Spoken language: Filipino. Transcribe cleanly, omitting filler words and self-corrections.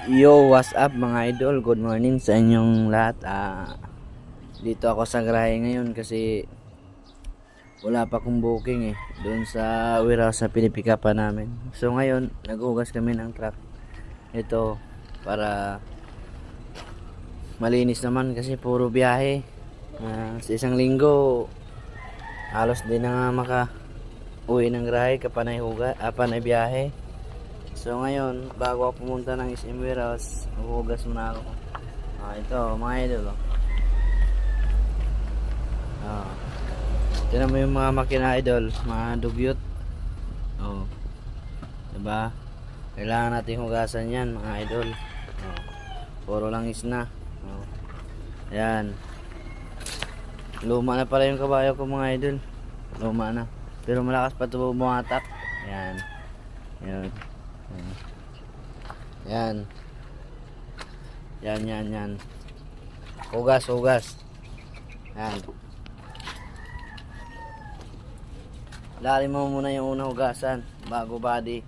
Yo, what's up mga idol? Good morning sa inyong lahat. Dito ako sa garahe ngayon kasi wala pa akong booking doon sa warehouse sa pinipikapan namin. So ngayon, naghugas kami ng truck. Ito, para malinis naman kasi puro biyahe. Sa isang linggo, halos din na nga uwi ng garahe kapanay panay biyahe. So ngayon, bago ako pumunta ng SM Warehouse, maghuhugas muna ako. Ito, mga idol. Tignan mo yung mga makina idol, mga dugyot. Diba? Kailangan natin hugasan yan mga idol. Puro langis na. Ayan. Luma na pala yung kabayo ko mga idol. Luma na. Pero malakas pa ito bumatak. Ayan. Ayan. Yan. Hugas. Yan. Lalim mo muna yung unang hugasan bago body.